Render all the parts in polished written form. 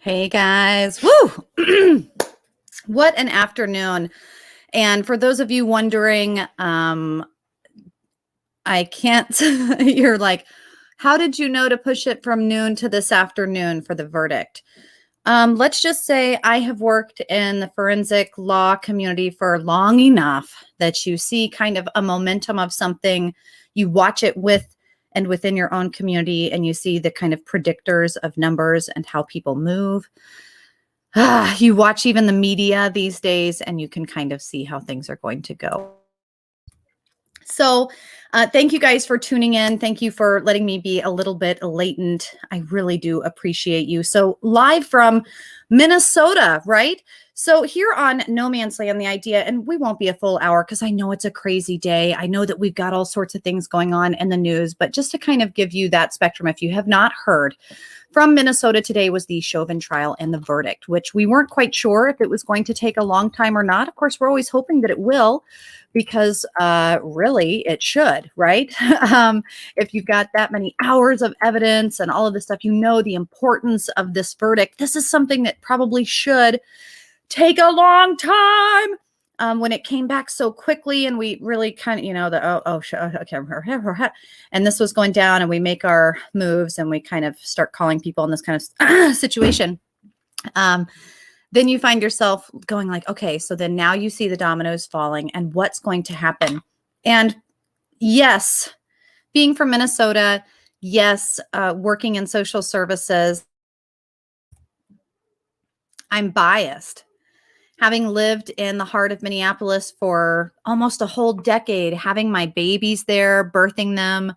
Hey guys. Woo! What an afternoon. And for those of you wondering, I can't, you're like, how did you know to push it from noon to this afternoon for the verdict? Let's just say I have worked in the forensic law community for long enough that you see kind of a momentum of something, you watch it with and within your own community, and you see the kind of predictors of numbers and how people move. You watch even the media these days, and you can kind of see how things are going to go. So thank you guys for tuning in. Thank you for letting me be a little bit latent. I really do appreciate you. So live from Minnesota, right? So here on No Man's Land, the idea, and we won't be a full hour because I know it's a crazy day. I know that we've got all sorts of things going on in the news, but just to kind of give you that spectrum, if you have not heard, from Minnesota today was the Chauvin trial and the verdict, which we weren't quite sure if it was going to take a long time or not. Of course, we're always hoping that it will, because really it should, right? If you've got that many hours of evidence and all of this stuff, you know the importance of this verdict. This is something that probably should take a long time. When it came back so quickly, and we really kind of, okay, and this was going down, and we make our moves, and we kind of start calling people in this kind of situation. Then you find yourself going like, okay, so then now you see the dominoes falling, and what's going to happen? And yes, being from Minnesota, yes, working in social services, I'm biased. Having lived in the heart of Minneapolis for almost a whole decade, having my babies there, birthing them,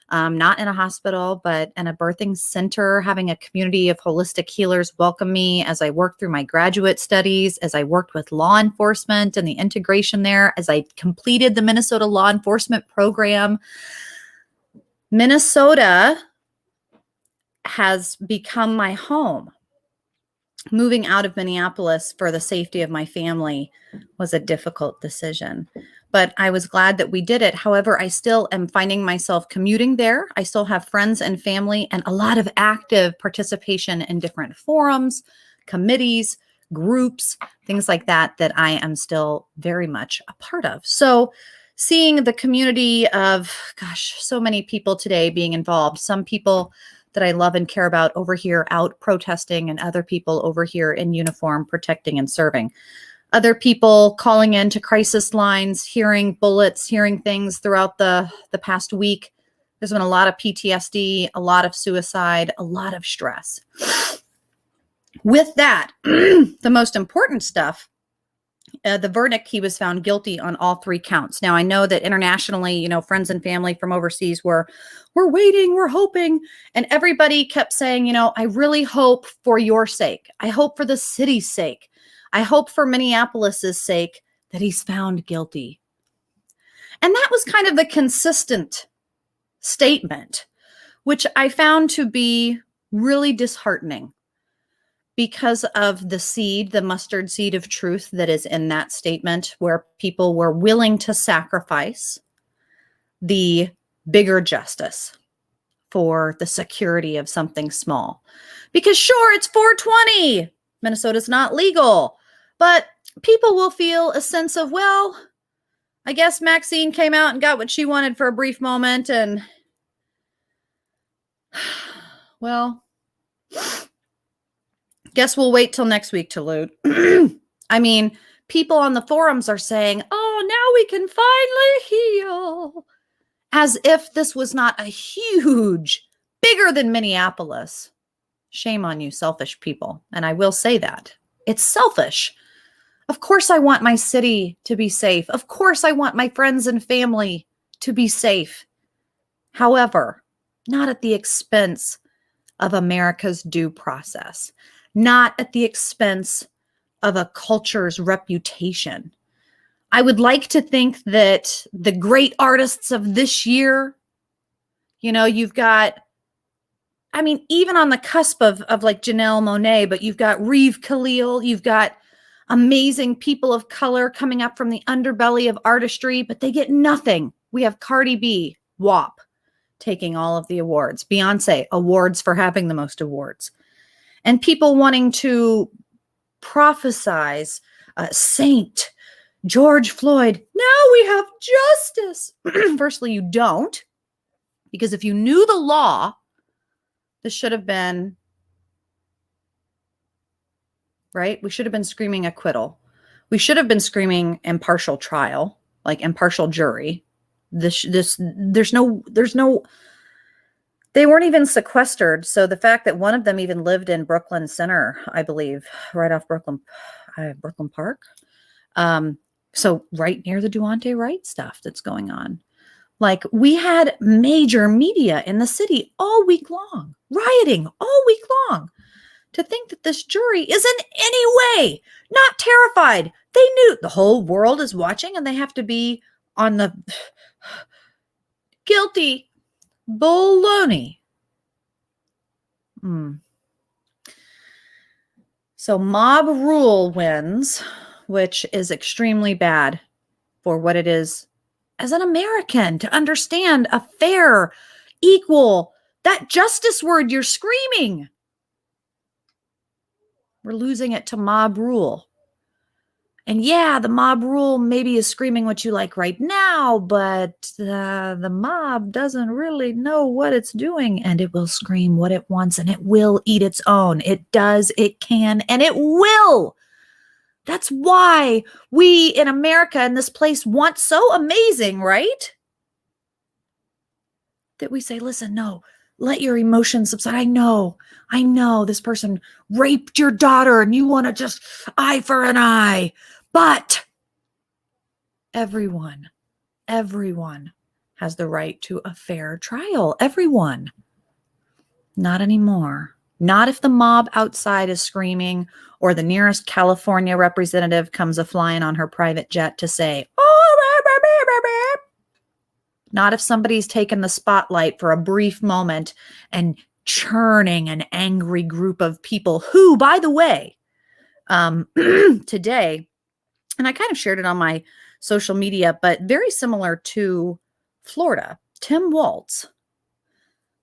not in a hospital, but in a birthing center, having a community of holistic healers welcome me as I worked through my graduate studies, as I worked with law enforcement and the integration there, as I completed the Minnesota law enforcement program. Minnesota has become my home. Moving out of Minneapolis for the safety of my family was a difficult decision, but I was glad that we did it. However, I still am finding myself commuting there. I still have friends and family and a lot of active participation in different forums, committees, groups, things like that, that I am still very much a part of. So seeing the community of, gosh, so many people today being involved, some people that I love and care about over here out protesting, and other people over here in uniform protecting and serving. Other people calling into crisis lines, hearing bullets, hearing things throughout the past week. There's been a lot of PTSD, a lot of suicide, a lot of stress. With that, the most important stuff, the verdict, he was found guilty on all 3 counts. Now, I know that internationally, friends and family from overseas we're waiting, we're hoping. And everybody kept saying, I really hope for your sake. I hope for the city's sake. I hope for Minneapolis's sake that he's found guilty. And that was kind of the consistent statement, which I found to be really disheartening, because of the seed, the mustard seed of truth that is in that statement, where people were willing to sacrifice the bigger justice for the security of something small. Because sure, it's 420. Minnesota's not legal, but people will feel a sense of, well, I guess Maxine came out and got what she wanted for a brief moment, and well, guess we'll wait till next week to loot. I mean, people on the forums are saying, oh, now we can finally heal. As if this was not a huge, bigger than Minneapolis. Shame on you, selfish people. And I will say that. It's selfish. Of course I want my city to be safe. Of course I want my friends and family to be safe. However, not at the expense of America's due process. Not at the expense of a culture's reputation. I would like to think that the great artists of this year, you've got, even on the cusp of like Janelle Monáe, but you've got Reeve Khalil, you've got amazing people of color coming up from the underbelly of artistry, but they get nothing. We have Cardi B, WAP, taking all of the awards. Beyonce, awards for having the most awards. and people wanting to prophesize Saint George Floyd. Now we have justice. Firstly, you don't, because if you knew the law, this should have been, right? We should have been screaming acquittal. We should have been screaming impartial trial, like impartial jury. There's no, they weren't even sequestered. So the fact that one of them even lived in Brooklyn Center, I believe, right off Brooklyn Park. So right near the Duante Wright stuff that's going on. Like, we had major media in the city all week long, rioting all week long. To think that this jury is in any way not terrified. They knew the whole world is watching and they have to be on the guilty baloney. So mob rule wins, which is extremely bad for what it is as an American to understand a fair, equal, that justice word you're screaming. We're losing it to mob rule. And yeah, the mob rule maybe is screaming what you like right now, but the mob doesn't really know what it's doing, and it will scream what it wants, and it will eat its own. It does, it can, and it will. That's why we in America in this place want so amazing, right? That we say, listen, no, let your emotions subside. I know this person raped your daughter and you want to just eye for an eye. But everyone has the right to a fair trial. Everyone. Not anymore. Not if the mob outside is screaming or the nearest California representative comes a-flying on her private jet to say, oh, not if somebody's taken the spotlight for a brief moment and churning an angry group of people who, by the way, today, and I kind of shared it on my social media, but very similar to Florida, Tim Walz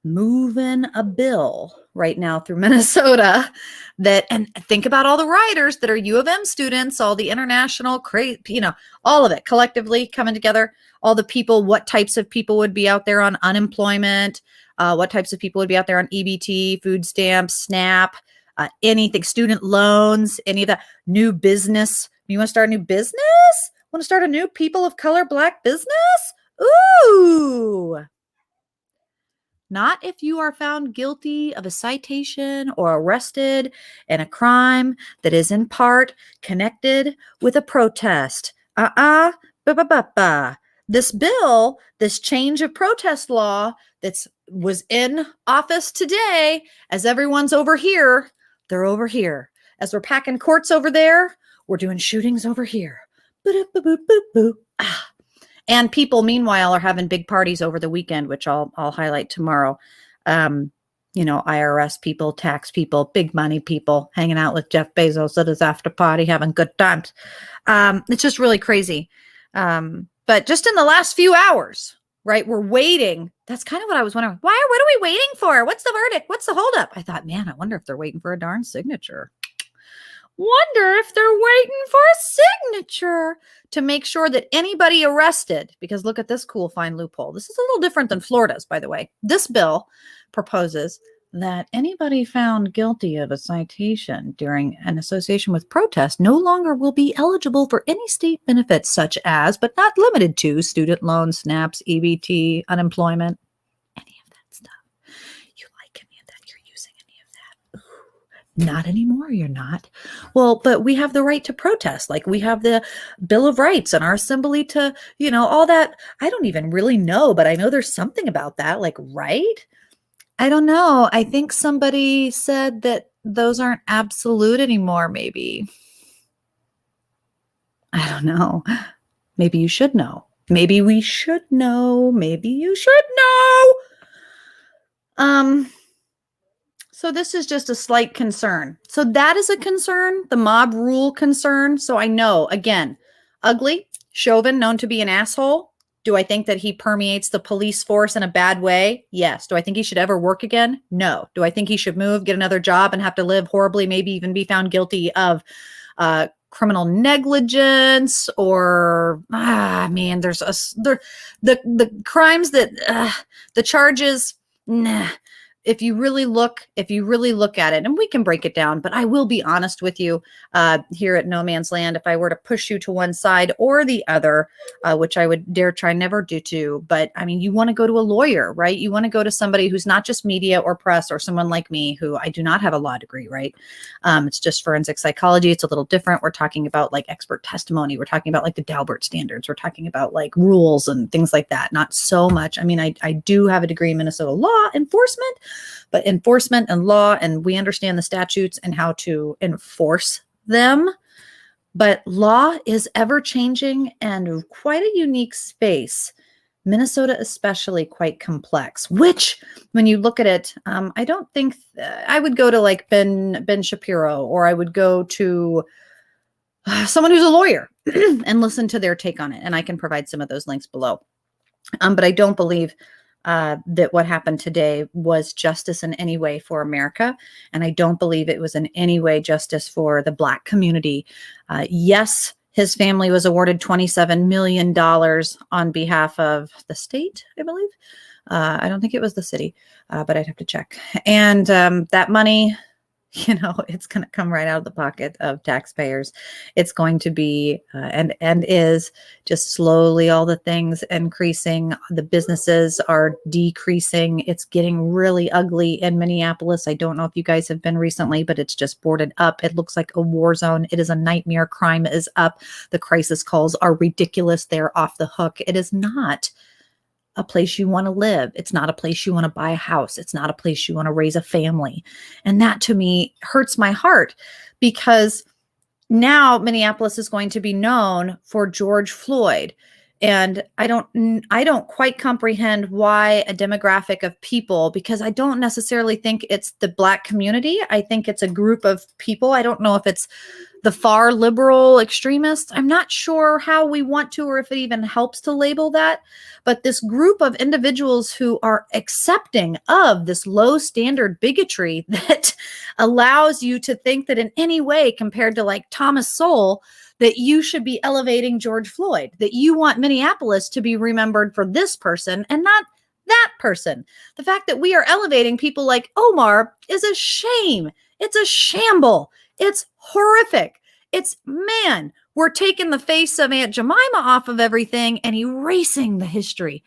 moving a bill right now through Minnesota that, and think about all the rioters that are U of M students, all the international, all of it collectively coming together, all the people, what types of people would be out there on unemployment, what types of people would be out there on EBT, food stamps, SNAP, anything, student loans, any of that, new business. You want to start a new business? Want to start a new people of color Black business? Ooh. Not if you are found guilty of a citation or arrested in a crime that is in part connected with a protest. This bill, this change of protest law that was in office today, as everyone's over here, they're over here. As we're packing courts over there, we're doing shootings over here. And people, meanwhile, are having big parties over the weekend, which I'll highlight tomorrow. IRS people, tax people, big money people hanging out with Jeff Bezos at his after party, having good times. It's just really crazy. But just in the last few hours, right, we're waiting. That's kind of what I was wondering. What are we waiting for? What's the verdict? What's the holdup? I thought, man, I wonder if they're waiting for a darn signature. Wonder if they're waiting for a signature to make sure that anybody arrested, because look at this cool fine loophole. This is a little different than Florida's, by the way. This bill proposes that anybody found guilty of a citation during an association with protest no longer will be eligible for any state benefits such as, but not limited to, student loans, SNAPs, EBT, unemployment, any of that stuff. You like any of that? You're using any of that? Ooh, not anymore, you're not. Well, but we have the right to protest. Like, we have the Bill of Rights and our assembly to, all that. I don't even really know, but I know there's something about that, like, right? I don't know. I think somebody said that those aren't absolute anymore, maybe. I don't know. Maybe you should know. Maybe we should know. Maybe you should know. So this is just a slight concern. So that is a concern, the mob rule concern. So I know, again, ugly, Chauvin, known to be an asshole. Do I think that he permeates the police force in a bad way? Yes. Do I think he should ever work again? No. Do I think he should move, get another job, and have to live horribly, maybe even be found guilty of criminal negligence or there's the crimes that the charges. Nah. If you really look at it, and we can break it down, but I will be honest with you, here at No Man's Land, if I were to push you to one side or the other, which I would dare try never do to, but I mean, you want to go to a lawyer, right? You want to go to somebody who's not just media or press or someone like me, who I do not have a law degree, right? It's just forensic psychology. It's a little different. We're talking about like expert testimony. We're talking about like the Daubert standards. We're talking about like rules and things like that. Not so much. I mean, I do have a degree in Minnesota law enforcement, but enforcement and law, and we understand the statutes and how to enforce them. But law is ever changing and quite a unique space. Minnesota especially quite complex, which when you look at it, I don't think I would go to like Ben Shapiro, or I would go to someone who's a lawyer and listen to their take on it. And I can provide some of those links below. But I don't believe that what happened today was justice in any way for America. And I don't believe it was in any way justice for the Black community. Yes, his family was awarded $27 million on behalf of the state, I believe. I don't think it was the city, but I'd have to check. And that money, it's going to come right out of the pocket of taxpayers. It's going to be and is just slowly all the things increasing. The businesses are decreasing. It's getting really ugly in Minneapolis. I don't know if you guys have been recently, but it's just boarded up. It looks like a war zone. It is a nightmare. Crime is up. The crisis calls are ridiculous. They're off the hook. It is not a place you want to live. It's not a place you want to buy a house. It's not a place you want to raise a family. And that to me hurts my heart, because now Minneapolis is going to be known for George Floyd. And I don't quite comprehend why a demographic of people, because I don't necessarily think it's the Black community. I think it's a group of people. I don't know if it's the far liberal extremists. I'm not sure how we want to, or if it even helps to label that. But this group of individuals who are accepting of this low standard bigotry that allows you to think that in any way, compared to like Thomas Sowell, that you should be elevating George Floyd, that you want Minneapolis to be remembered for this person and not that person. The fact that we are elevating people like Omar is a shame. It's a shamble. It's horrific. We're taking the face of Aunt Jemima off of everything and erasing the history.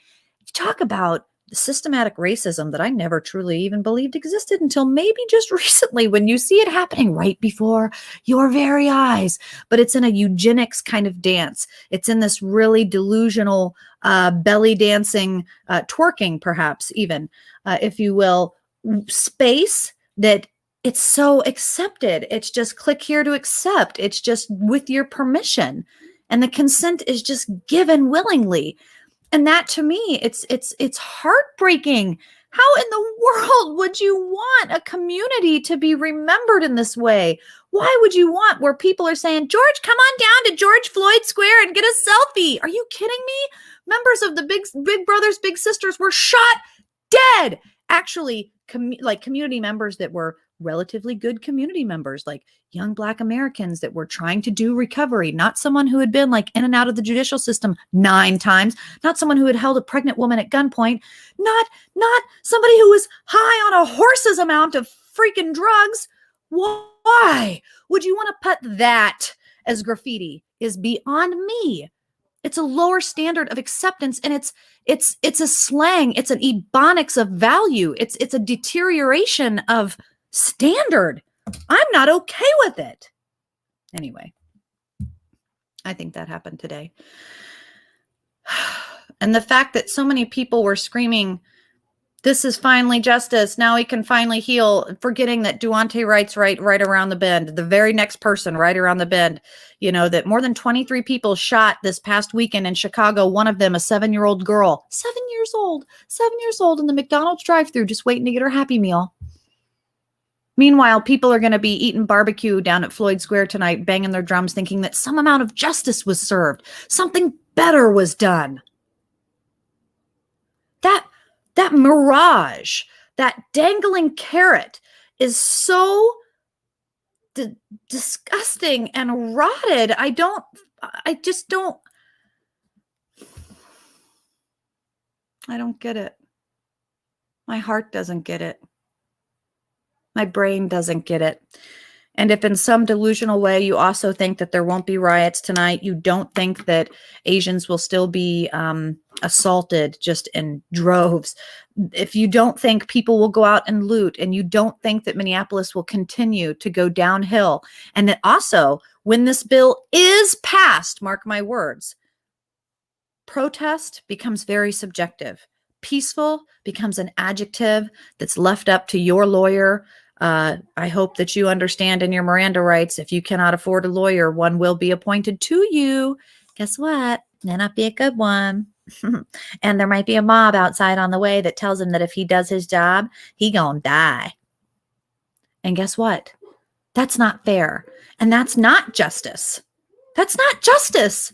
Talk about systematic racism that I never truly even believed existed until maybe just recently, when you see it happening right before your very eyes. But it's in a eugenics kind of dance. It's in this really delusional belly dancing, twerking perhaps even, if you will, space that it's so accepted. It's just click here to accept. It's just with your permission. And the consent is just given willingly. And that to me, it's heartbreaking. How in the world would you want a community to be remembered in this way? Why would you want where people are saying, George, come on down to George Floyd Square and get a selfie? Are you kidding me? Members of the Big Brothers, Big Sisters were shot dead. Actually, community members that were relatively good community members, like young Black Americans that were trying to do recovery, not someone who had been like in and out of the judicial system 9 times, not someone who had held a pregnant woman at gunpoint, not somebody who was high on a horse's amount of freaking drugs. Why would you want to put that as graffiti is beyond me. It's a lower standard of acceptance, and it's a slang. It's an ebonics of value. It's a deterioration of standard. I'm not okay with it. Anyway, I think that happened today. And the fact that so many people were screaming, this is finally justice. Now we can finally heal, forgetting that Duante Wright's right around the bend, the very next person right around the bend. You know, that more than 23 people shot this past weekend in Chicago. One of them, a 7-year-old girl, 7 years old in the McDonald's drive-thru, just waiting to get her Happy Meal. Meanwhile, people are going to be eating barbecue down at Floyd Square tonight, banging their drums, thinking that some amount of justice was served. Something better was done. That mirage, that dangling carrot is so disgusting and rotted. I just don't, I don't get it. My heart doesn't get it. My brain doesn't get it. And if in some delusional way you also think that there won't be riots tonight, you don't think that Asians will still be assaulted just in droves, if you don't think people will go out and loot, and you don't think that Minneapolis will continue to go downhill, and that also when this bill is passed, mark my words, protest becomes very subjective. Peaceful becomes an adjective that's left up to your lawyer. I hope that you understand in your Miranda rights, if you cannot afford a lawyer, one will be appointed to you. Guess what? May not be a good one. And there might be a mob outside on the way that tells him that if he does his job, he gonna die. And guess what? That's not fair. And that's not justice. That's not justice.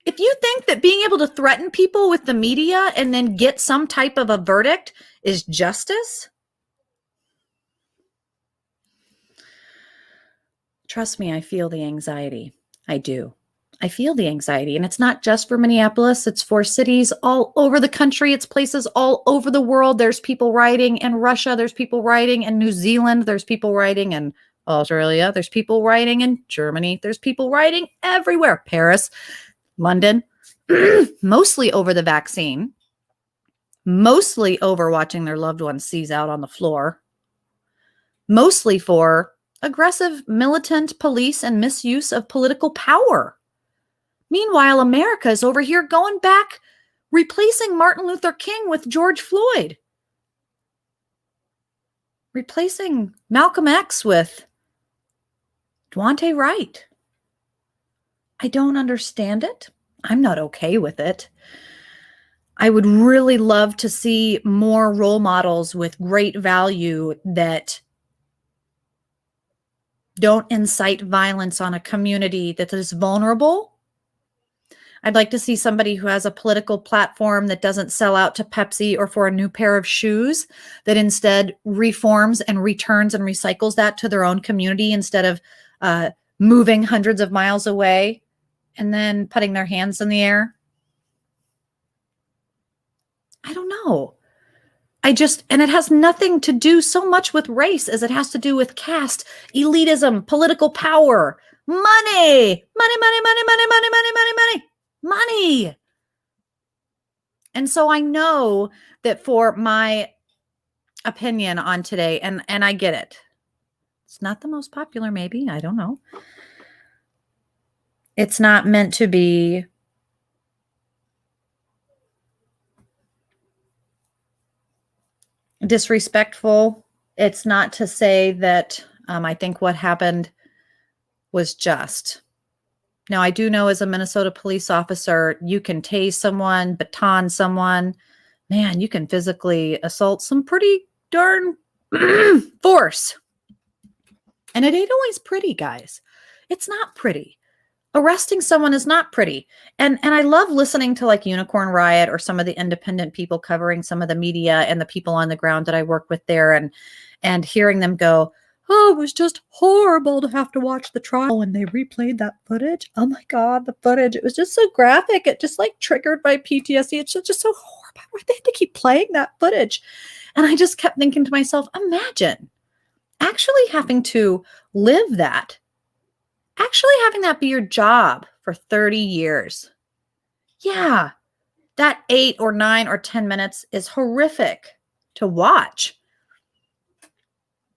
If you think that being able to threaten people with the media and then get some type of a verdict is justice, trust me, I feel the anxiety. I do. I feel the anxiety. And it's not just for Minneapolis. It's for cities all over the country. It's places all over the world. There's people rioting in Russia. There's people rioting in New Zealand. There's people rioting in Australia. There's people rioting in Germany. There's people rioting everywhere. Paris, London, mostly over the vaccine, mostly over watching their loved ones seize out on the floor, mostly for aggressive militant police and misuse of political power. Meanwhile, America is over here going back, replacing Martin Luther King with George Floyd, replacing Malcolm X with Dwante Wright. I don't understand it. I'm not okay with it. I would really love to see more role models with great value that don't incite violence on a community that is vulnerable. I'd like to see somebody who has a political platform that doesn't sell out to Pepsi or for a new pair of shoes, that instead reforms and returns and recycles that to their own community instead of moving hundreds of miles away and then putting their hands in the air. I don't know. And it has nothing to do so much with race as it has to do with caste, elitism, political power, money. And so I know that for my opinion on today, and I get it, it's not the most popular, maybe, I don't know. It's not meant to be disrespectful. It's not to say that I think what happened was just. Now, I do know as a Minnesota police officer, you can tase someone, baton someone. Man, you can physically assault some pretty darn force. And it ain't always pretty, guys. It's not pretty. Arresting someone is not pretty. And I love listening to like Unicorn Riot or some of the independent people covering some of the media and the people on the ground that I work with there, and hearing them go, oh, it was just horrible to have to watch the trial when they replayed that footage. Oh my God, the footage. It was just so graphic. It just like triggered my PTSD. It's just so horrible. Why did they have to keep playing that footage? And I just kept thinking to myself, imagine actually having to live that. Actually having that be your job for 30 years. Yeah, that 8 or 9 or 10 minutes is horrific to watch.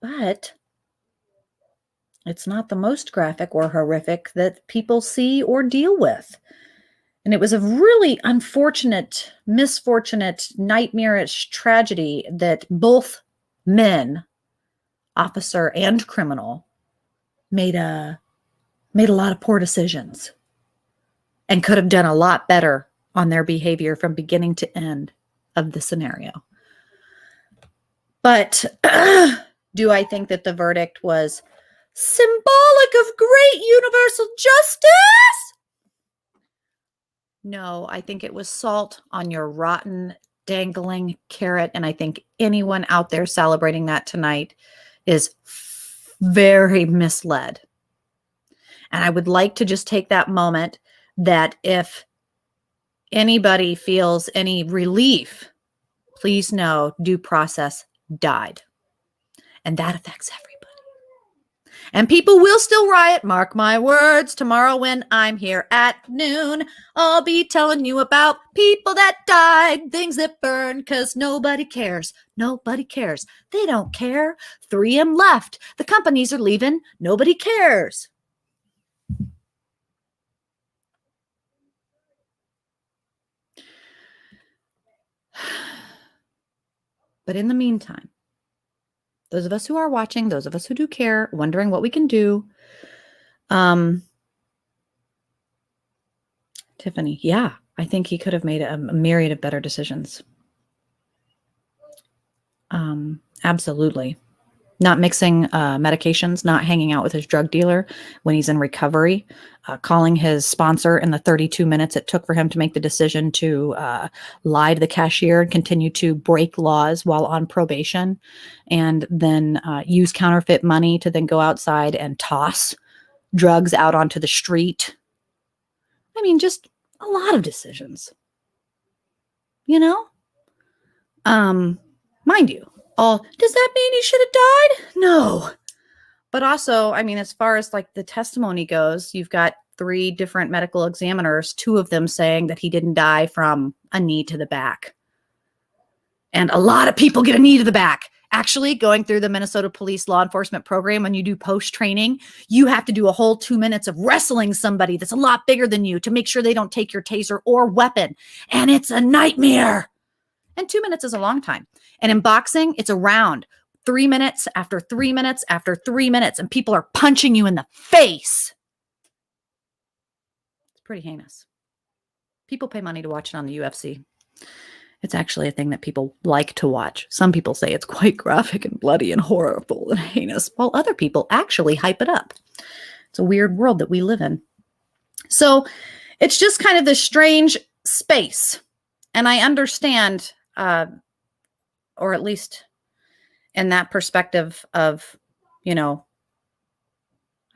But it's not the most graphic or horrific that people see or deal with. And it was a really unfortunate, misfortunate, nightmarish tragedy that both men, officer and criminal, made a lot of poor decisions and could have done a lot better on their behavior from beginning to end of the scenario. But do I think that the verdict was symbolic of great universal justice? No, I think it was salt on your rotten dangling carrot. And I think anyone out there celebrating that tonight is very misled. And I would like to just take that moment that if anybody feels any relief, please know due process died. And that affects everybody. And people will still riot. Mark my words. Tomorrow when I'm here at noon, I'll be telling you about people that died, things that burned, because nobody cares. Nobody cares. They don't care. 3M left. The companies are leaving. Nobody cares. But in the meantime, those of us who are watching, those of us who do care, wondering what we can do. Tiffany, yeah, I think he could have made a myriad of better decisions. Absolutely. Not mixing medications, not hanging out with his drug dealer when he's in recovery, calling his sponsor in the 32 minutes it took for him to make the decision to lie to the cashier and continue to break laws while on probation, and then use counterfeit money to then go outside and toss drugs out onto the street. I mean, just a lot of decisions, you know? Mind you, does that mean he should have died? No. But also, I mean, as far as like the testimony goes, you've got 3 different medical examiners, 2 of them saying that he didn't die from a knee to the back. And a lot of people get a knee to the back. Actually, going through the Minnesota Police Law Enforcement Program, when you do post training, you have to do a whole 2 minutes of wrestling somebody that's a lot bigger than you to make sure they don't take your taser or weapon. And it's a nightmare. And 2 minutes is a long time. And in boxing, it's a round. 3 minutes after 3 minutes after 3 minutes, and people are punching you in the face. It's pretty heinous. People pay money to watch it on the UFC. It's actually a thing that people like to watch. Some people say it's quite graphic and bloody and horrible and heinous, while other people actually hype it up. It's a weird world that we live in. So it's just kind of this strange space. And I understand, or at least in that perspective of, you know,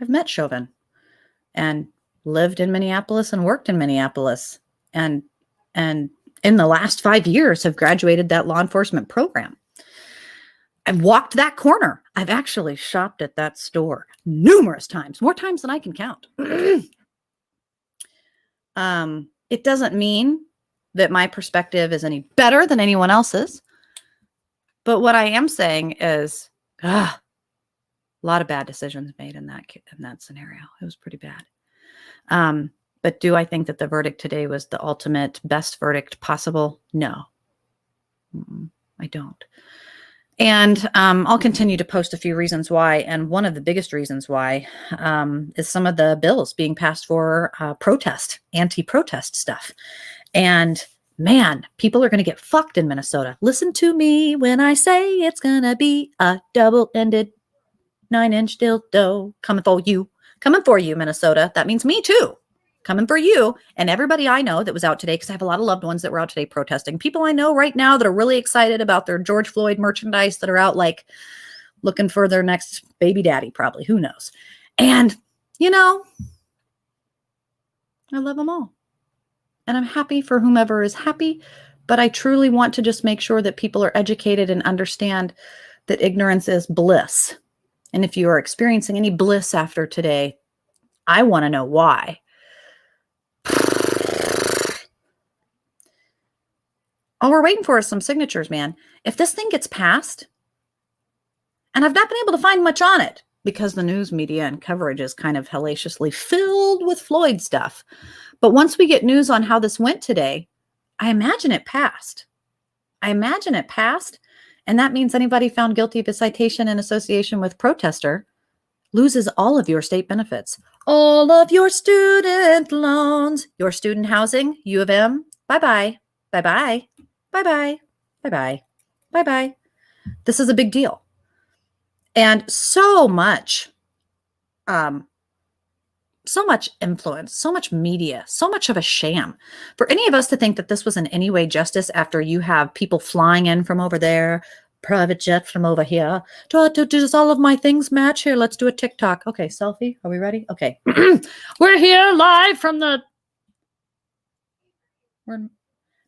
I've met Chauvin and lived in Minneapolis and worked in Minneapolis, and in the last 5 years have graduated that law enforcement program. I've walked that corner. I've actually shopped at that store numerous times, more times than I can count. It doesn't mean that my perspective is any better than anyone else's. But what I am saying is, a lot of bad decisions made in that scenario. It was pretty bad. But do I think that the verdict today was the ultimate best verdict possible? No, I don't. And I'll continue to post a few reasons why. And one of the biggest reasons why is some of the bills being passed for anti-protest stuff. And man, people are going to get fucked in Minnesota. Listen to me when I say it's going to be a double-ended 9-inch dildo coming for you. Coming for you, Minnesota. That means me too. Coming for you and everybody I know that was out today, because I have a lot of loved ones that were out today protesting. People I know right now that are really excited about their George Floyd merchandise, that are out like looking for their next baby daddy, probably. Who knows? And, you know, I love them all. And I'm happy for whomever is happy, but I truly want to just make sure that people are educated and understand that ignorance is bliss. And if you are experiencing any bliss after today, I want to know why. All we're waiting for is some signatures, man. If this thing gets passed, and I've not been able to find much on it because the news media and coverage is kind of hellaciously filled with Floyd stuff. But once we get news on how this went today, I imagine it passed. And that means anybody found guilty of a citation in association with protester loses all of your state benefits, all of your student loans, your student housing, U of M. Bye-bye. Bye-bye. Bye-bye. Bye-bye. Bye-bye. This is a big deal. And so much so much influence, so much media, so much of a sham. For any of us to think that this was in any way justice after you have people flying in from over there, private jet from over here. Does all of my things match? Here, let's do a TikTok. Okay, selfie. Are we ready? Okay. We're here live from we're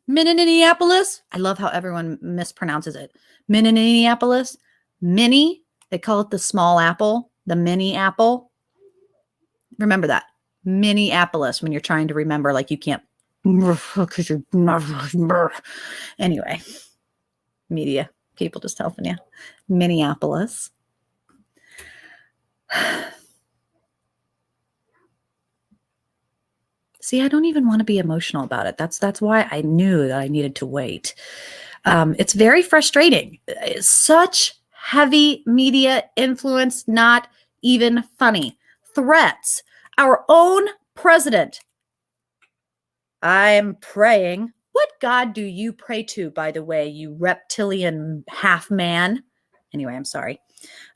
Minneapolis. I love how everyone mispronounces it. Minneapolis. Mini. They call it the small apple, the mini apple. Remember that. Minneapolis when you're trying to remember, like you can't. Anyway, media people just helping you. Minneapolis. See, I don't even want to be emotional about it. That's why I knew that I needed to wait. It's very frustrating. It's such heavy media influence, not even funny. Threats. Our own president. I'm praying. What God do you pray to, by the way, you reptilian half man? Anyway, I'm sorry.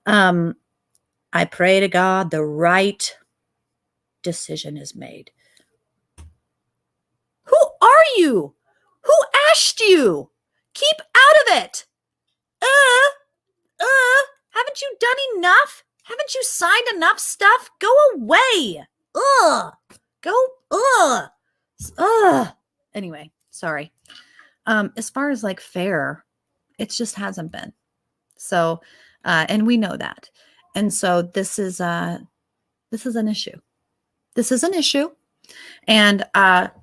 I pray to God the right decision is made. Who are you? Who asked you? Keep out of it. Haven't you done enough? Haven't you signed enough stuff? Go away. Anyway, sorry. As far as like fair, it just hasn't been. So, and we know that. And so this is an issue. This is an issue. And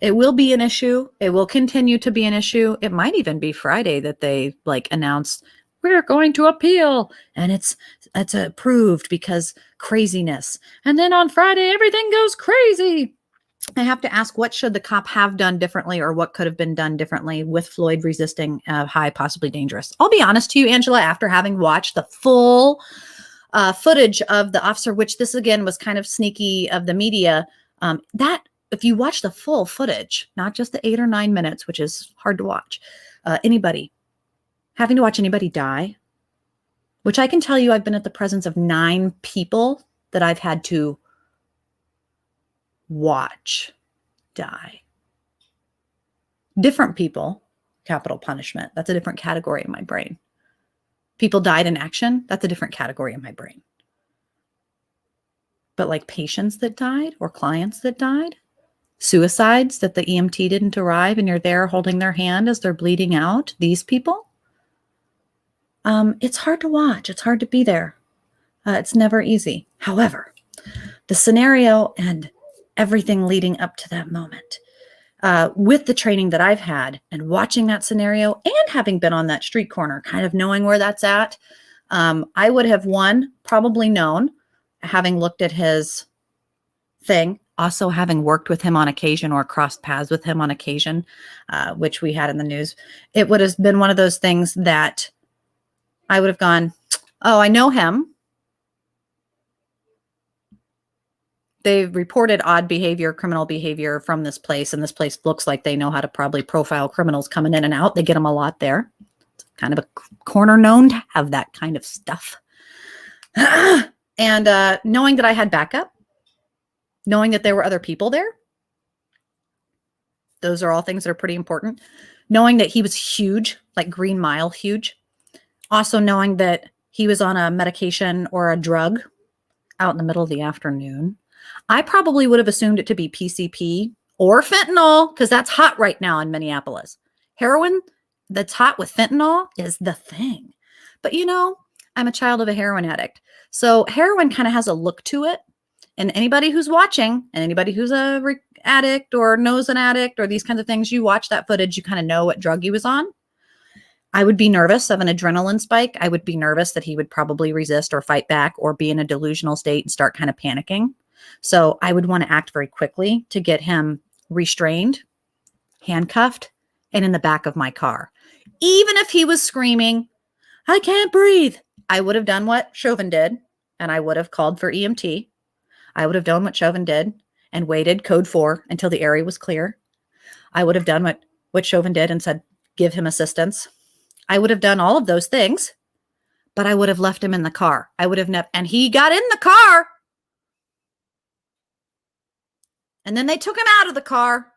it will be an issue. It will continue to be an issue. It might even be Friday that they like announce we're going to appeal, and it's approved because craziness. And then on Friday, everything goes crazy. I have to ask, what should the cop have done differently, or what could have been done differently with Floyd resisting high, possibly dangerous? I'll be honest to you, Angela, after having watched the full footage of the officer, which this again was kind of sneaky of the media, that if you watch the full footage, not just the 8 or 9 minutes, which is hard to watch, having to watch anybody die, which I can tell you I've been at the presence of 9 people that I've had to watch die. Different people, capital punishment. That's a different category in my brain. People died in action. That's a different category in my brain. But like patients that died or clients that died, suicides that the EMT didn't arrive and you're there holding their hand as they're bleeding out, these people, it's hard to watch. It's hard to be there. It's never easy. However, the scenario and everything leading up to that moment, with the training that I've had and watching that scenario and having been on that street corner, kind of knowing where that's at, I would have probably known, having looked at his thing, also having worked with him on occasion or crossed paths with him on occasion, which we had in the news. It would have been one of those things that I would have gone, oh, I know him. They reported odd behavior, criminal behavior from this place, and this place looks like they know how to probably profile criminals coming in and out. They get them a lot there. It's kind of a corner known to have that kind of stuff. And knowing that I had backup, knowing that there were other people there, those are all things that are pretty important. Knowing that he was huge, like Green Mile huge. Also knowing that he was on a medication or a drug out in the middle of the afternoon. I probably would have assumed it to be PCP or fentanyl, because that's hot right now in Minneapolis. Heroin that's hot with fentanyl is the thing. But you know, I'm a child of a heroin addict. So heroin kind of has a look to it. And anybody who's watching, and anybody who's a addict or knows an addict or these kinds of things, you watch that footage, you kind of know what drug he was on. I would be nervous of an adrenaline spike. I would be nervous that he would probably resist or fight back or be in a delusional state and start kind of panicking. So I would want to act very quickly to get him restrained, handcuffed, and in the back of my car. Even if he was screaming, I can't breathe, I would have done what Chauvin did, and I would have called for EMT. I would have done what Chauvin did and waited code 4 until the area was clear. I would have done what Chauvin did and said, give him assistance. I would have done all of those things, but I would have left him in the car. I would have and he got in the car. And then they took him out of the car.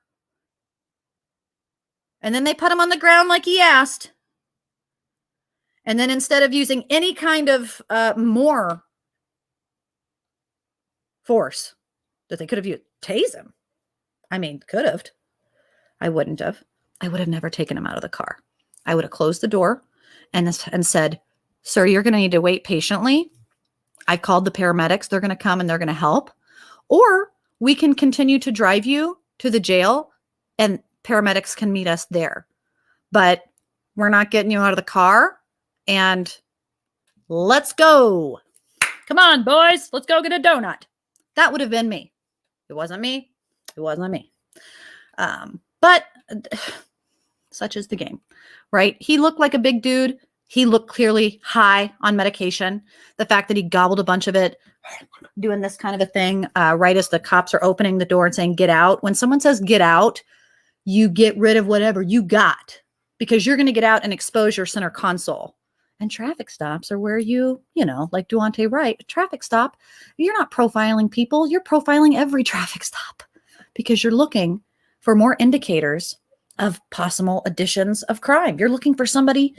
And then they put him on the ground like he asked. And then instead of using any kind of more force that they could have used, tase him. I mean, could have. I wouldn't have. I would have never taken him out of the car. I would have closed the door and said, sir, you're going to need to wait patiently. I've called the paramedics. They're going to come and they're going to help. Or we can continue to drive you to the jail and paramedics can meet us there. But we're not getting you out of the car. And let's go. Come on, boys. Let's go get a donut. That would have been me. It wasn't me. It wasn't me. But such is the game, right? He looked like a big dude. He looked clearly high on medication. The fact that he gobbled a bunch of it, doing this kind of a thing, right as the cops are opening the door and saying, get out. When someone says get out, you get rid of whatever you got because you're going to get out and expose your center console. And traffic stops are where you know, like Duante Wright, a traffic stop, you're not profiling people. You're profiling every traffic stop because you're looking for more indicators of possible additions of crime. You're looking for somebody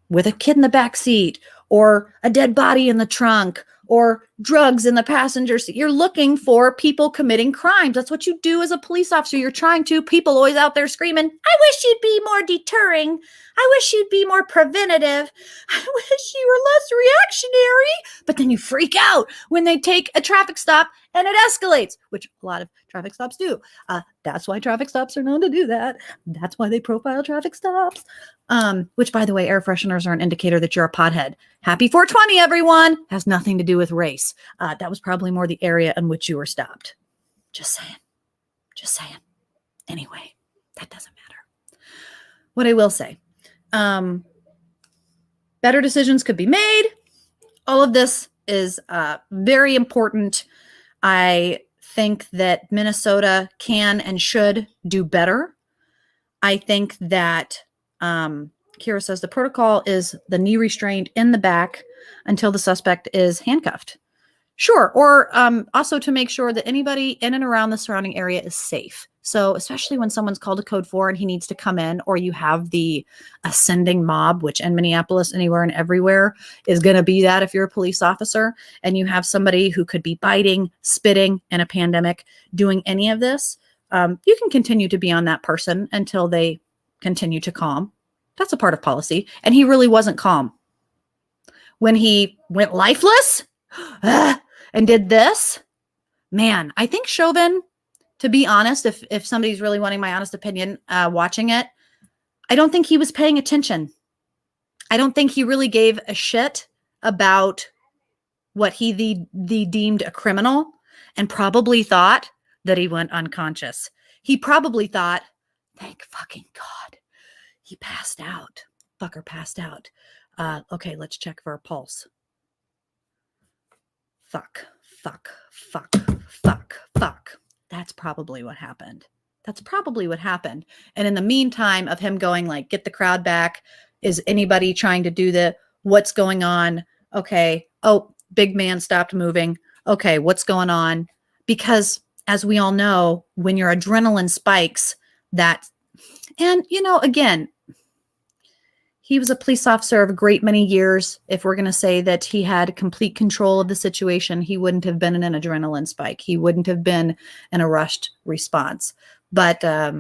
with a kid in the back seat or a dead body in the trunk or drugs in the passenger seat. You're looking for people committing crimes. That's what you do as a police officer. You're trying to. People always out there screaming, I wish you'd be more deterring. I wish you'd be more preventative. I wish you were less reactionary. But then you freak out when they take a traffic stop and it escalates, which a lot of traffic stops do. That's why traffic stops are known to do that. That's why they profile traffic stops. Which, by the way, air fresheners are an indicator that you're a pothead. Happy 420, everyone. Has nothing to do with race. That was probably more the area in which you were stopped. Just saying. Just saying. Anyway, that doesn't matter. What I will say, better decisions could be made. All of this is very important. I think that Minnesota can and should do better. I think that Kira says the protocol is the knee restrained in the back until the suspect is handcuffed. Sure. Or also to make sure that anybody in and around the surrounding area is safe. So especially when someone's called a code 4 and he needs to come in, or you have the ascending mob, which in Minneapolis, anywhere and everywhere is going to be that if you're a police officer, and you have somebody who could be biting, spitting in a pandemic, doing any of this, you can continue to be on that person until they continue to calm. That's a part of policy. And he really wasn't calm. When he went lifeless and did this, man, I think Chauvin, to be honest, if somebody's really wanting my honest opinion, watching it, I don't think he was paying attention. I don't think he really gave a shit about what he deemed a criminal, and probably thought that he went unconscious. He probably thought, thank fucking God, he passed out. Fucker passed out. Okay, let's check for a pulse. Fuck. That's probably what happened. And in the meantime of him going like, get the crowd back. Is anybody trying to do the, what's going on? Okay. Oh, big man stopped moving. Okay. What's going on? Because as we all know, when your adrenaline spikes, that, and you know, again, he was a police officer of a great many years. If we're going to say that he had complete control of the situation, he wouldn't have been in an adrenaline spike. He wouldn't have been in a rushed response. But I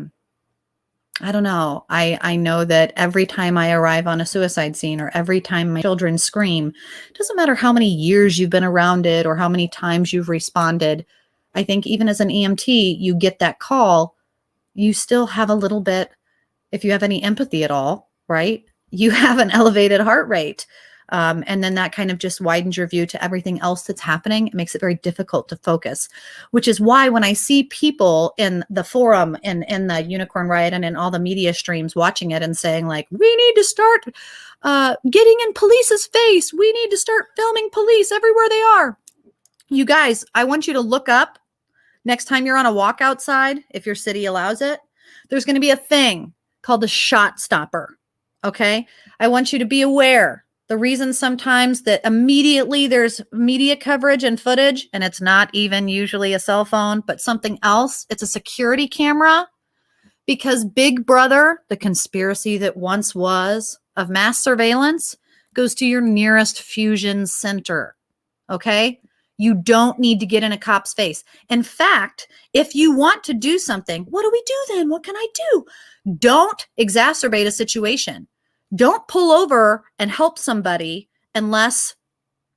don't know. I know that every time I arrive on a suicide scene, or every time my children scream, it doesn't matter how many years you've been around it or how many times you've responded. I think even as an EMT, you get that call, you still have a little bit, if you have any empathy at all, right? You have an elevated heart rate. And then that kind of just widens your view to everything else that's happening. It makes it very difficult to focus, which is why when I see people in the forum and in the Unicorn Riot and in all the media streams watching it and saying like, we need to start getting in police's face. We need to start filming police everywhere they are. You guys, I want you to look up next time you're on a walk outside, if your city allows it, there's going to be a thing called the shot stopper. Okay. I want you to be aware The reason sometimes that immediately there's media coverage and footage, and it's not even usually a cell phone, but something else, it's a security camera, because Big Brother, the conspiracy that once was of mass surveillance, goes to your nearest fusion center. Okay? You don't need to get in a cop's face. In fact, if you want to do something, what do we do then? What can I do? Don't exacerbate a situation. Don't pull over and help somebody unless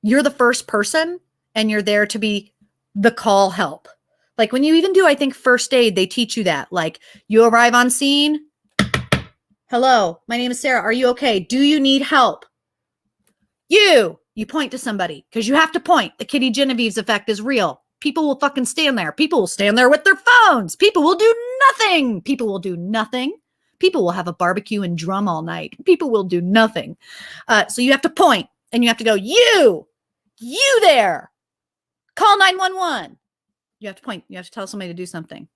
you're the first person and you're there to be the call help. Like when you even do, I think, first aid, they teach you that. Like you arrive on scene. Hello, my name is Sarah. Are you okay? Do you need help? You point to somebody because you have to point. The Kitty Genevieve's effect is real. People will fucking stand there. People will stand there with their phones. People will do nothing. People will do nothing. People will have a barbecue and drum all night. People will do nothing. So you have to point and you have to go, you there, call 911. You have to point. You have to tell somebody to do something.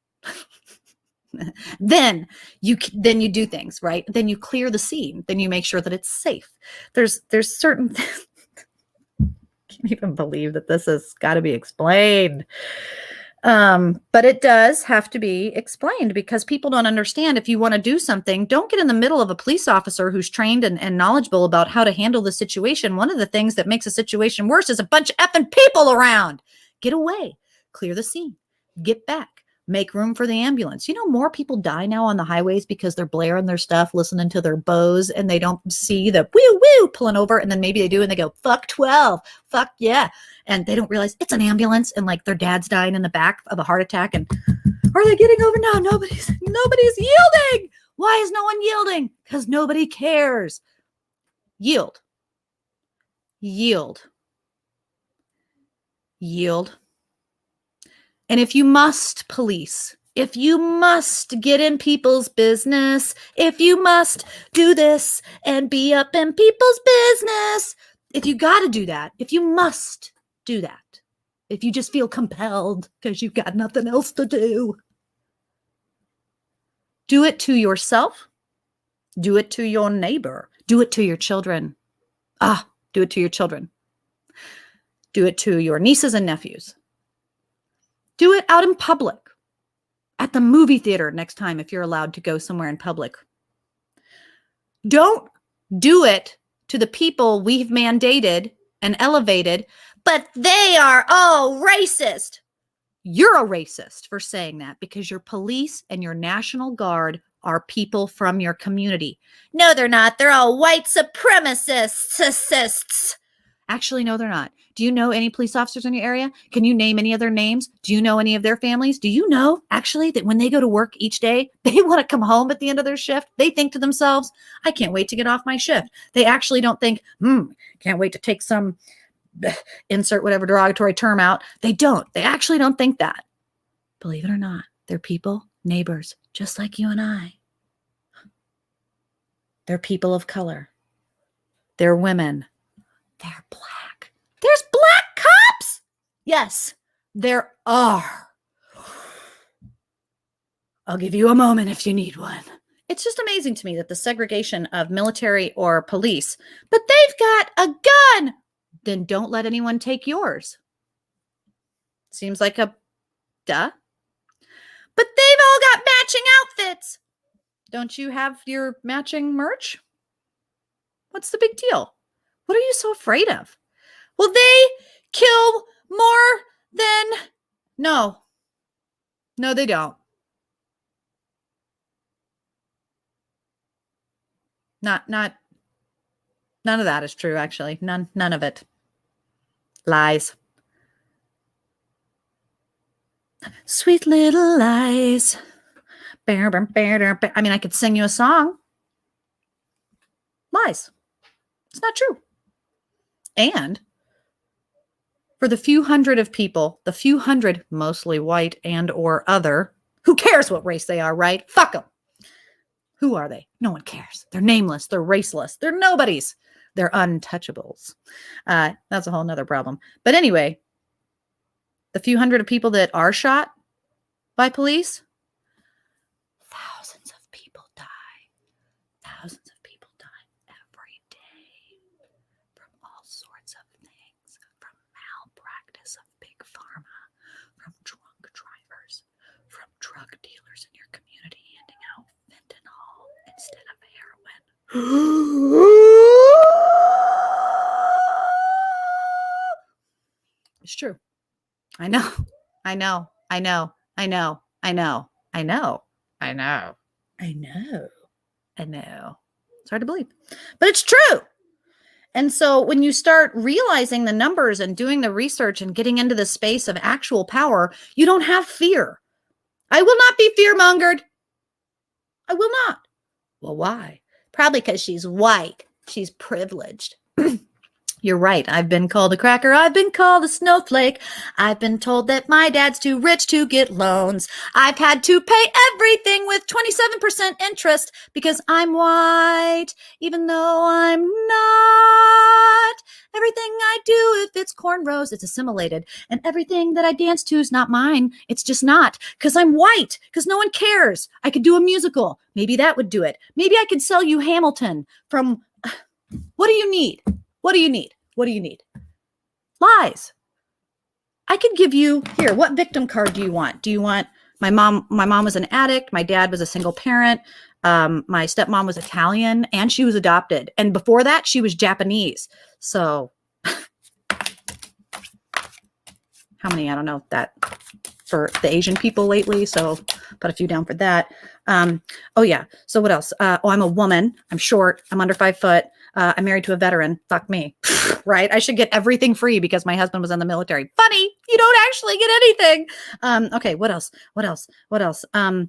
Then you do things, right? Then you clear the scene. Then you make sure that it's safe. There's certain can't even believe that this has got to be explained. But it does have to be explained because people don't understand. If you want to do something, don't get in the middle of a police officer who's trained and knowledgeable about how to handle the situation. One of the things that makes a situation worse is a bunch of effing people around. Get away, clear the scene, get back. Make room for the ambulance. You know, more people die now on the highways because they're blaring their stuff, listening to their Bose, and they don't see the woo woo pulling over. And then maybe they do, and they go, fuck 12, fuck yeah. And they don't realize it's an ambulance, and like their dad's dying in the back of a heart attack. And are they getting over? No, nobody's yielding. Why is no one yielding? Because nobody cares. Yield. And if you must police, if you must get in people's business, if you must do this and be up in people's business, if you got to do that, if you must do that, if you just feel compelled because you've got nothing else to do it to yourself, do it to your neighbor, do it to your children. Do it to your children. Do it to your nieces and nephews. Do it out in public, at the movie theater next time if you're allowed to go somewhere in public. Don't do it to the people we've mandated and elevated, but they are all racist. You're a racist for saying that because your police and your National Guard are people from your community. No, they're not. They're all white supremacists. Actually, no, they're not. Do you know any police officers in your area? Can you name any of their names? Do you know any of their families? Do you know actually that when they go to work each day, they want to come home at the end of their shift? They think to themselves, I can't wait to get off my shift. They actually don't think, can't wait to take some, insert whatever derogatory term out. They don't. They actually don't think that. Believe it or not, they're people, neighbors, just like you and I. They're people of color. They're women. They're black. There's black cops. Yes, there are. I'll give you a moment if you need one. It's just amazing to me that the segregation of military or police, but they've got a gun. Then don't let anyone take yours. Seems like a duh. But they've all got matching outfits. Don't you have your matching merch? What's the big deal? What are you so afraid of? Will they kill more than... No, they don't. None of that is true, actually. None of it. Lies. Sweet little lies. I mean, I could sing you a song. Lies. It's not true. And for the few hundred of people, the few hundred, mostly white and or other, who cares what race they are, right? Fuck them. Who are they? No one cares. They're nameless. They're raceless. They're nobodies. They're untouchables. That's a whole nother problem. But anyway, the few hundred of people that are shot by police, thousands of people die. Thousands of people die every day. in your community handing out fentanyl instead of heroin. It's true. I know. I know. I know. I know. I know. I know. I know. I know. I know. It's hard to believe, but it's true. And so when you start realizing the numbers and doing the research and getting into the space of actual power, you don't have fear. I will not be fear-mongered. I will not. Well, why? Probably because she's white. She's privileged. You're right. I've been called a cracker. I've been called a snowflake. I've been told that my dad's too rich to get loans. I've had to pay everything with 27% interest because I'm white, even though I'm not. Everything I do, if it's cornrows, it's assimilated. And everything that I dance to is not mine. It's just not because I'm white, because no one cares. I could do a musical. Maybe that would do it. Maybe I could sell you Hamilton from... What do you need? What do you need? What do you need? Lies. I could give you here. What victim card do you want? Do you want my mom? My mom was an addict. My dad was a single parent. My stepmom was Italian and she was adopted. And before that, she was Japanese. So how many? I don't know that for the Asian people lately. So put a few down for that. Oh yeah. So what else? I'm a woman. I'm short. I'm under 5 foot. I'm married to a veteran. Fuck me. Right? I should get everything free because my husband was in the military. Funny. You don't actually get anything. Okay. What else? What else? What else? I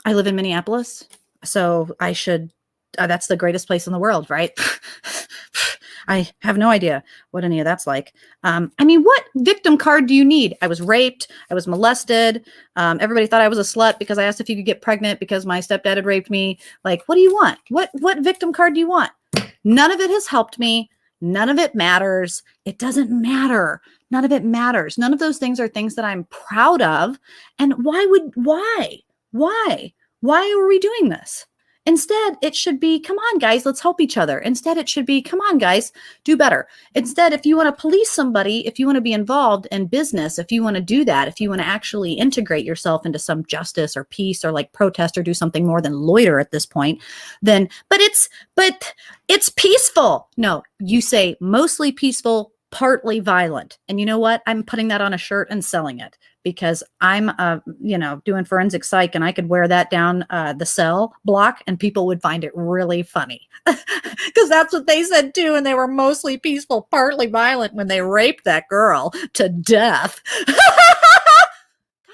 live in Minneapolis. So I should, that's the greatest place in the world, right? I have no idea what any of that's like. I mean, what victim card do you need? I was raped. I was molested. Everybody thought I was a slut because I asked if you could get pregnant because my stepdad had raped me. Like, what do you want? What victim card do you want? None of it has helped me. None of it matters. It doesn't matter. None of it matters. None of those things are things that I'm proud of. And why are we doing this? Instead, it should be, come on, guys, let's help each other. Instead, it should be, come on, guys, do better. Instead, if you want to police somebody, if you want to be involved in business, if you want to do that, if you want to actually integrate yourself into some justice or peace or like protest or do something more than loiter at this point, then, but it's peaceful. No, you say mostly peaceful, partly violent. And you know what? I'm putting that on a shirt and selling it. Because I'm, doing forensic psych and I could wear that down the cell block and people would find it really funny. Because that's what they said too. And they were mostly peaceful, partly violent when they raped that girl to death.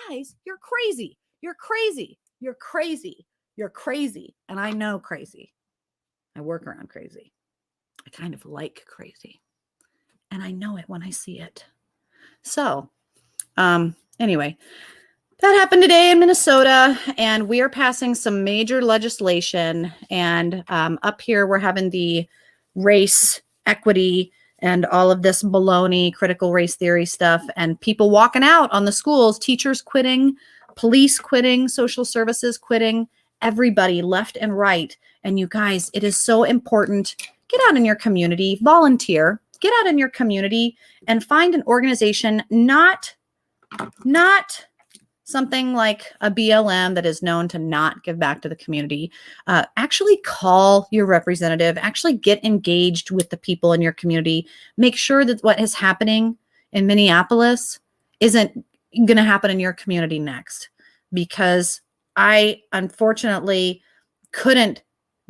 Guys, you're crazy. You're crazy. You're crazy. You're crazy. And I know crazy. I work around crazy. I kind of like crazy. And I know it when I see it. So, anyway, that happened today in Minnesota, and we are passing some major legislation. And up here, we're having the race equity and all of this baloney, critical race theory stuff, and people walking out on the schools, teachers quitting, police quitting, social services quitting, everybody left and right. And you guys, it is so important. Get out in your community, volunteer, get out in your community and find an organization, not something like a BLM that is known to not give back to the community. Actually call your representative, actually get engaged with the people in your community. Make sure that what is happening in Minneapolis isn't going to happen in your community next. Because I unfortunately couldn't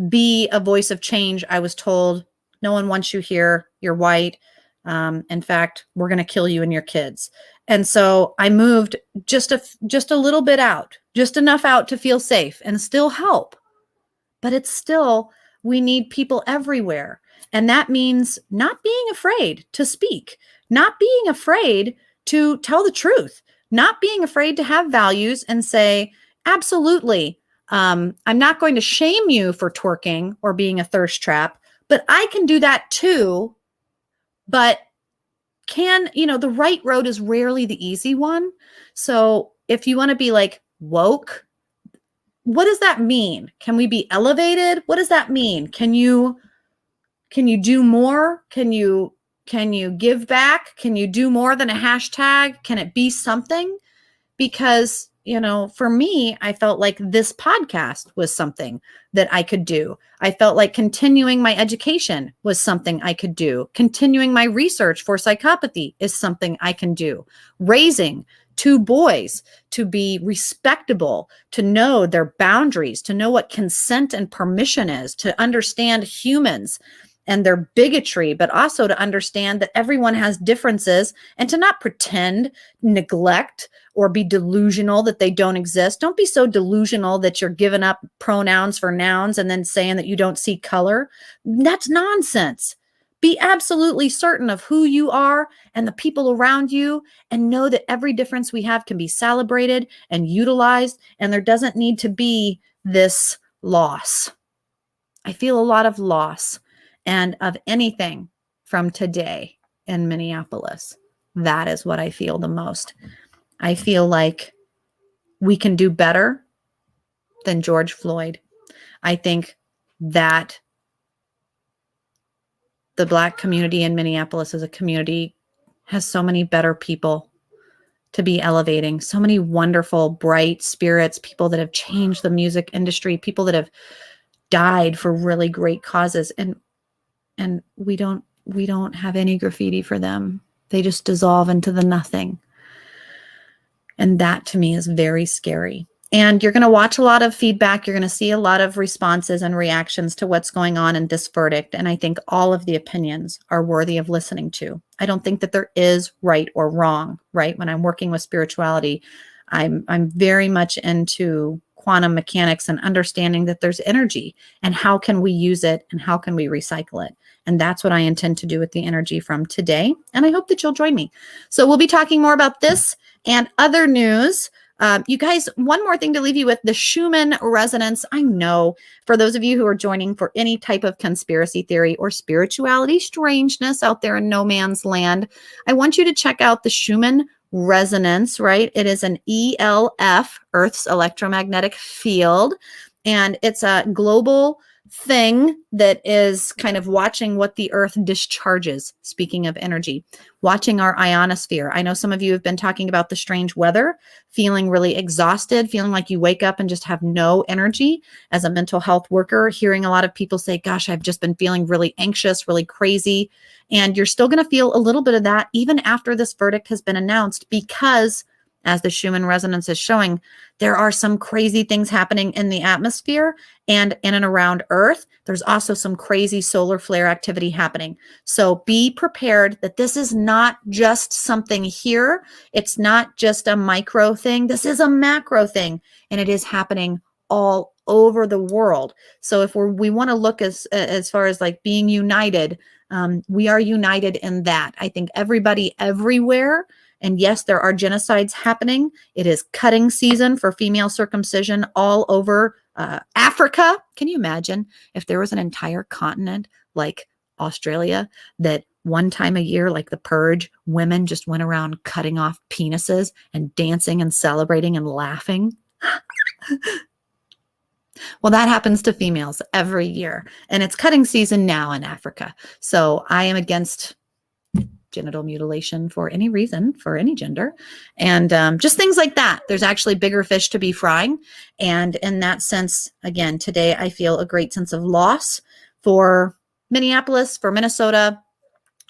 be a voice of change. I was told, no one wants you here. You're white. In fact, we're going to kill you and your kids. And so I moved just a little bit out, just enough out to feel safe and still help. But it's still, we need people everywhere. And that means not being afraid to speak, not being afraid to tell the truth, not being afraid to have values and say, absolutely, I'm not going to shame you for twerking or being a thirst trap, but I can do that too. But the right road is rarely the easy one. So if you want to be like woke, what does that mean? Can we be elevated? What does that mean? Can you do more? Can you give back? Can you do more than a hashtag? Can it be something? Because for me, I felt like this podcast was something that I could do. I felt like continuing my education was something I could do. Continuing my research for psychopathy is something I can do. Raising 2 boys to be respectable, to know their boundaries, to know what consent and permission is, to understand humans and their bigotry, but also to understand that everyone has differences and to not pretend, neglect, or be delusional that they don't exist. Don't be so delusional that you're giving up pronouns for nouns and then saying that you don't see color. That's nonsense. Be absolutely certain of who you are and the people around you, and know that every difference we have can be celebrated and utilized, and there doesn't need to be this loss. I feel a lot of loss and of anything from today in Minneapolis. That is what I feel the most. I feel like we can do better than George Floyd. I think that the Black community in Minneapolis as a community has so many better people to be elevating, so many wonderful, bright spirits, people that have changed the music industry, people that have died for really great causes. And we don't have any graffiti for them. They just dissolve into the nothing. And that to me is very scary. And you're going to watch a lot of feedback. You're going to see a lot of responses and reactions to what's going on in this verdict. And I think all of the opinions are worthy of listening to. I don't think that there is right or wrong, right? When I'm working with spirituality, I'm very much into quantum mechanics and understanding that there's energy and how can we use it and how can we recycle it. And that's what I intend to do with the energy from today. And I hope that you'll join me. So we'll be talking more about this and other news. You guys, one more thing to leave you with, the Schumann resonance. I know for those of you who are joining for any type of conspiracy theory or spirituality strangeness out there in no man's land, I want you to check out the Schumann resonance, right? It is an ELF, Earth's electromagnetic field, and it's a global thing that is kind of watching what the Earth discharges. Speaking of energy, watching our ionosphere. I know some of you have been talking about the strange weather, feeling really exhausted, feeling like you wake up and just have no energy. As a mental health worker, hearing a lot of people say, gosh, I've just been feeling really anxious, really crazy. And you're still going to feel a little bit of that even after this verdict has been announced, because as the Schumann resonance is showing, there are some crazy things happening in the atmosphere and in and around Earth. There's also some crazy solar flare activity happening. So be prepared that this is not just something here. It's not just a micro thing. This is a macro thing, and it is happening all over the world. So if we want to look as far as like being united, we are united in that. I think everybody everywhere. And yes, there are genocides happening. It is cutting season for female circumcision all over Africa. Can you imagine if there was an entire continent like Australia that one time a year, like the Purge, women just went around cutting off penises and dancing and celebrating and laughing? Well, that happens to females every year. And it's cutting season now in Africa. So I am against genital mutilation for any reason, for any gender, and just things like that. There's actually bigger fish to be frying. And in that sense, again, today I feel a great sense of loss for Minneapolis, for Minnesota,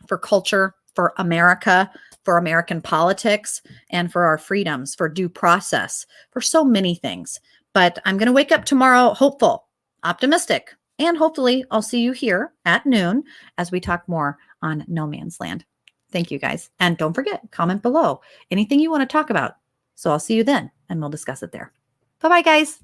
for culture, for America, for American politics, and for our freedoms, for due process, for so many things. But I'm going to wake up tomorrow hopeful, optimistic, and hopefully I'll see you here at noon as we talk more on No Man's Land. Thank you, guys. And don't forget, comment below anything you want to talk about. So I'll see you then, and we'll discuss it there. Bye-bye, guys.